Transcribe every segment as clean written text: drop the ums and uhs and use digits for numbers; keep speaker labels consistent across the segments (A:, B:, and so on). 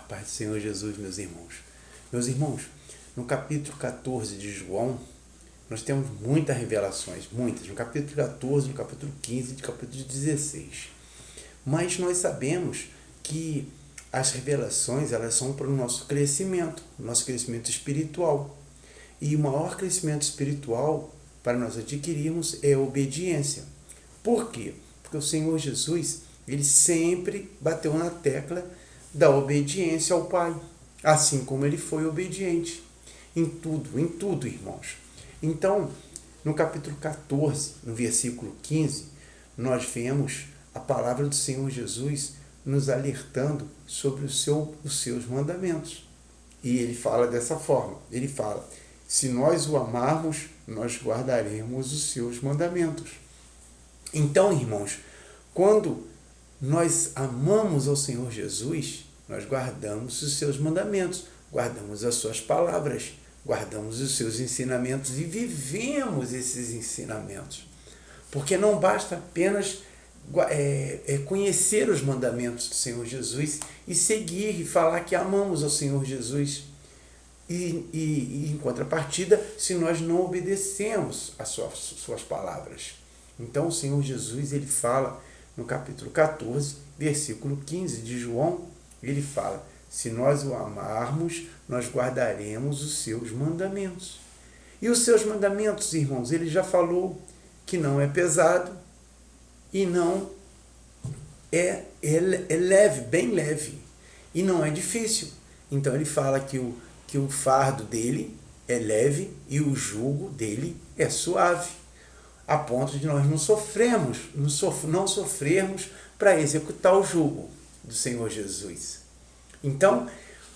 A: paz do Senhor Jesus, meus irmãos. Meus irmãos, no capítulo 14 de João, nós temos muitas revelações, muitas, no capítulo 14, no capítulo 15 e no capítulo 16. Mas nós sabemos que as revelações, elas são para o nosso crescimento espiritual. E o maior crescimento espiritual para nós adquirirmos é a obediência. Por quê? Porque o Senhor Jesus, ele sempre bateu na tecla da obediência ao Pai, assim como ele foi obediente em tudo, irmãos. Então, no capítulo 14, no versículo 15, nós vemos a palavra do Senhor Jesus nos alertando sobre os seus mandamentos. E ele fala dessa forma, ele fala: se nós o amarmos, nós guardaremos os seus mandamentos. Então, irmãos, quando nós amamos ao Senhor Jesus, nós guardamos os seus mandamentos, guardamos as suas palavras, guardamos os seus ensinamentos e vivemos esses ensinamentos. Porque não basta apenas conhecer os mandamentos do Senhor Jesus e seguir e falar que amamos ao Senhor Jesus. E em contrapartida, se nós não obedecemos às suas palavras. Então o Senhor Jesus, ele fala no capítulo 14, versículo 15 de João, ele fala: se nós o amarmos, nós guardaremos os seus mandamentos. E os seus mandamentos, irmãos, ele já falou que não é pesado e não é leve, bem leve, e não é difícil. Então ele fala que o fardo dele é leve e o jugo dele é suave, a ponto de nós não sofrermos para executar o jugo do Senhor Jesus. Então,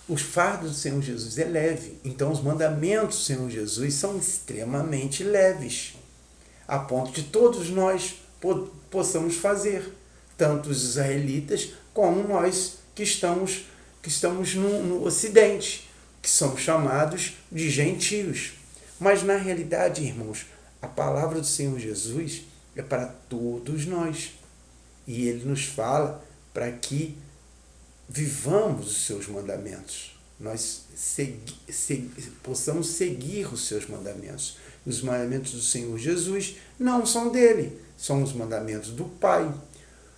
A: os fardos do Senhor Jesus é leve. Então, os mandamentos do Senhor Jesus são extremamente leves, a ponto de todos nós possamos fazer, tanto os israelitas como nós que estamos no Ocidente, que somos chamados de gentios. Mas, na realidade, irmãos, a palavra do Senhor Jesus é para todos nós. E ele nos fala para que vivamos os seus mandamentos. Nós possamos seguir os seus mandamentos. Os mandamentos do Senhor Jesus não são dele, são os mandamentos do Pai.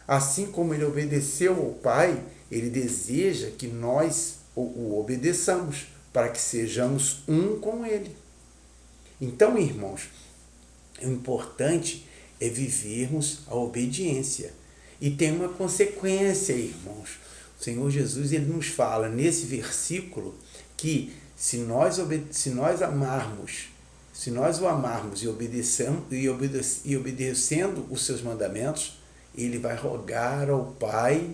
A: Assim como ele obedeceu ao Pai, ele deseja que nós o obedeçamos, para que sejamos um com ele. Então, irmãos, o importante é vivermos a obediência. E tem uma consequência, irmãos. O Senhor Jesus, ele nos fala nesse versículo que se nós o amarmos e obedecendo os seus mandamentos, ele vai rogar ao Pai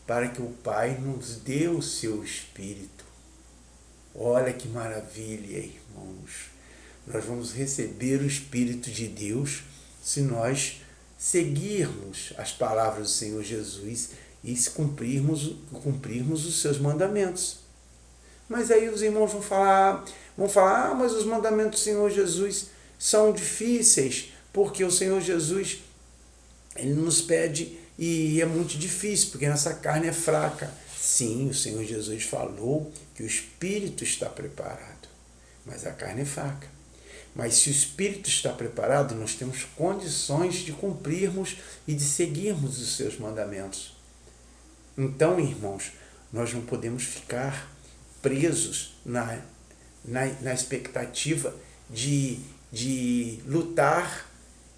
A: para que o Pai nos dê o seu Espírito. Olha que maravilha, irmãos. Nós vamos receber o Espírito de Deus se nós seguirmos as palavras do Senhor Jesus e se cumprirmos os seus mandamentos. Mas aí os irmãos vão falar, mas os mandamentos do Senhor Jesus são difíceis, porque o Senhor Jesus, ele nos pede e é muito difícil, porque nossa carne é fraca. Sim, o Senhor Jesus falou que o Espírito está preparado, mas a carne é fraca. Mas se o Espírito está preparado, nós temos condições de cumprirmos e de seguirmos os seus mandamentos. Então, irmãos, nós não podemos ficar presos na expectativa de lutar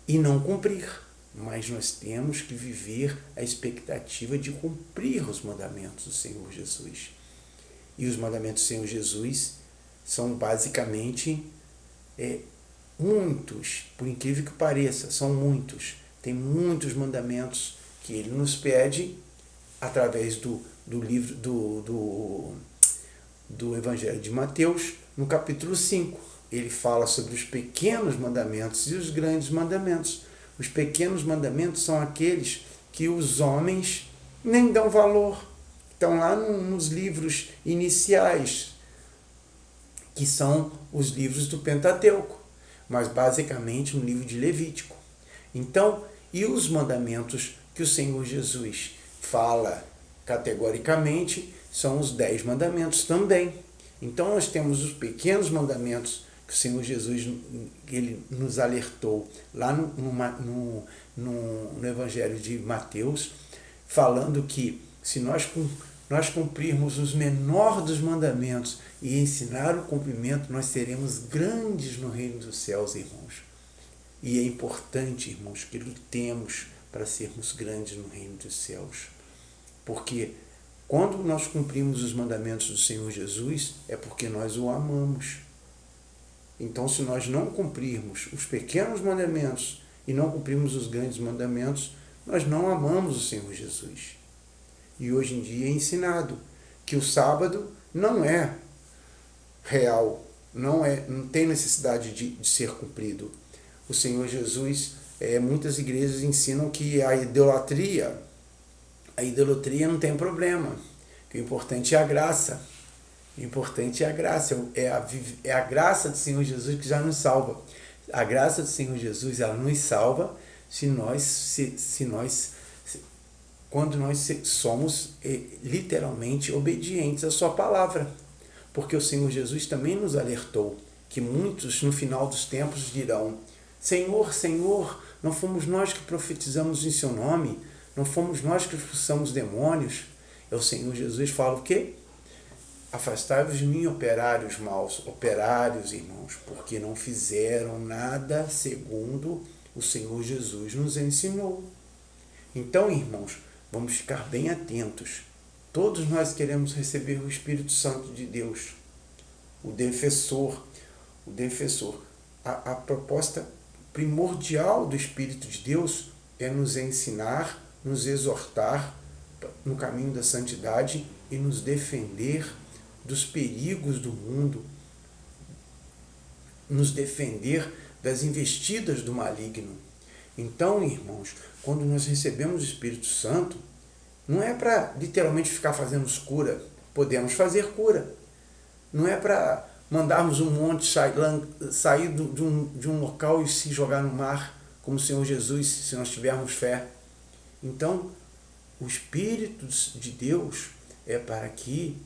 A: e não cumprir. Mas nós temos que viver a expectativa de cumprir os mandamentos do Senhor Jesus. E os mandamentos do Senhor Jesus são basicamente muitos, por incrível que pareça, são muitos. Tem muitos mandamentos que ele nos pede através do livro do Evangelho de Mateus, no capítulo 5. Ele fala sobre os pequenos mandamentos e os grandes mandamentos. Os pequenos mandamentos são aqueles que os homens nem dão valor. Estão lá nos livros iniciais, que são os livros do Pentateuco, mas basicamente no livro de Levítico. Então, e os mandamentos que o Senhor Jesus fala categoricamente, são os 10 mandamentos também. Então nós temos os pequenos mandamentos que o Senhor Jesus ele nos alertou lá no Evangelho de Mateus, falando que se nós cumprirmos os menores dos mandamentos e ensinar o cumprimento, nós seremos grandes no reino dos céus, irmãos. E é importante, irmãos, que lutemos para sermos grandes no reino dos céus. Porque quando nós cumprimos os mandamentos do Senhor Jesus, é porque nós o amamos. Então, se nós não cumprirmos os pequenos mandamentos e não cumprirmos os grandes mandamentos, nós não amamos o Senhor Jesus. E hoje em dia é ensinado que o sábado não é real, não tem necessidade de ser cumprido. O Senhor Jesus, muitas igrejas ensinam que a idolatria não tem problema, que o importante é a graça. O importante é a graça, é a graça do Senhor Jesus que já nos salva. A graça do Senhor Jesus, ela nos salva quando nós somos literalmente obedientes à sua palavra. Porque o Senhor Jesus também nos alertou que muitos no final dos tempos dirão: Senhor, Senhor, não fomos nós que profetizamos em seu nome? Não fomos nós que expulsamos demônios? É o Senhor Jesus fala o quê? Afastai-vos de mim, operários maus, operários, irmãos, porque não fizeram nada segundo o Senhor Jesus nos ensinou. Então, irmãos, vamos ficar bem atentos. Todos nós queremos receber o Espírito Santo de Deus, o defensor. A proposta primordial do Espírito de Deus é nos ensinar, nos exortar no caminho da santidade e nos defender dos perigos do mundo, nos defender das investidas do maligno. Então, irmãos, quando nós recebemos o Espírito Santo, não é para literalmente ficar fazendo cura. Podemos fazer cura. Não é para mandarmos um monte sair de um local e se jogar no mar, como o Senhor Jesus, se nós tivermos fé. Então, o Espírito de Deus é para que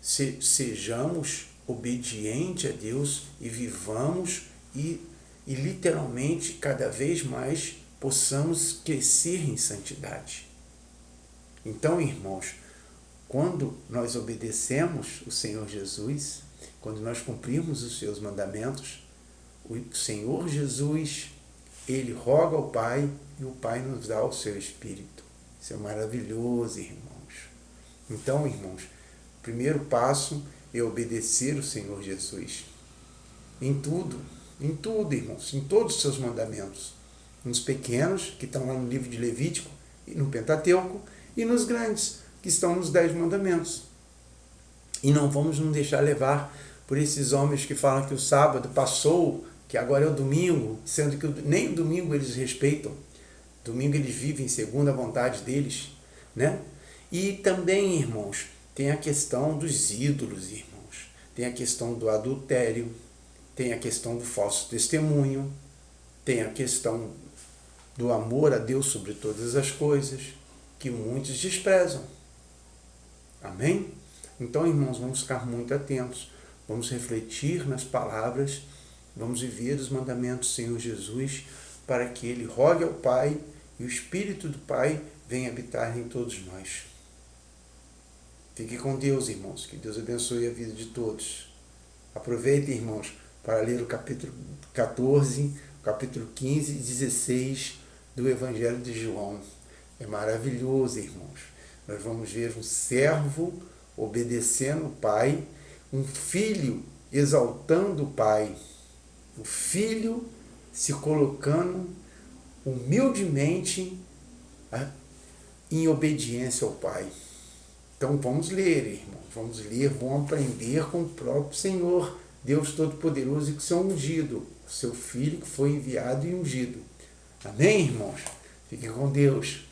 A: sejamos obedientes a Deus e vivamos e literalmente cada vez mais possamos crescer em santidade. Então, irmãos, quando nós obedecemos o Senhor Jesus, quando nós cumprimos os seus mandamentos, o Senhor Jesus, ele roga ao Pai e o Pai nos dá o seu Espírito. Isso é maravilhoso, irmãos. Então, irmãos, o primeiro passo é obedecer o Senhor Jesus. Em tudo, irmãos, em todos os seus mandamentos. Nos pequenos, que estão lá no livro de Levítico e no Pentateuco, e nos grandes, que estão nos 10 mandamentos. E não vamos nos deixar levar por esses homens que falam que o sábado passou, que agora é o domingo, sendo que nem o domingo eles respeitam. Domingo eles vivem segundo a vontade deles, né? E também, irmãos, tem a questão dos ídolos, irmãos. Tem a questão do adultério, tem a questão do falso testemunho, tem a questão do amor a Deus sobre todas as coisas, que muitos desprezam. Amém? Então, irmãos, vamos ficar muito atentos. Vamos refletir nas palavras, vamos viver os mandamentos do Senhor Jesus, para que Ele rogue ao Pai e o Espírito do Pai venha habitar em todos nós. Fique com Deus, irmãos. Que Deus abençoe a vida de todos. Aproveitem, irmãos, para ler o capítulo 14, capítulo 15 e 16 do Evangelho de João. É maravilhoso, irmãos. Nós vamos ver um servo obedecendo o Pai, um filho exaltando o Pai, o filho se colocando humildemente em obediência ao Pai. Então vamos ler, irmãos, vamos ler, vamos aprender com o próprio Senhor, Deus Todo-Poderoso e com o seu ungido, o seu Filho que foi enviado e ungido. Amém, irmãos? Fiquem com Deus.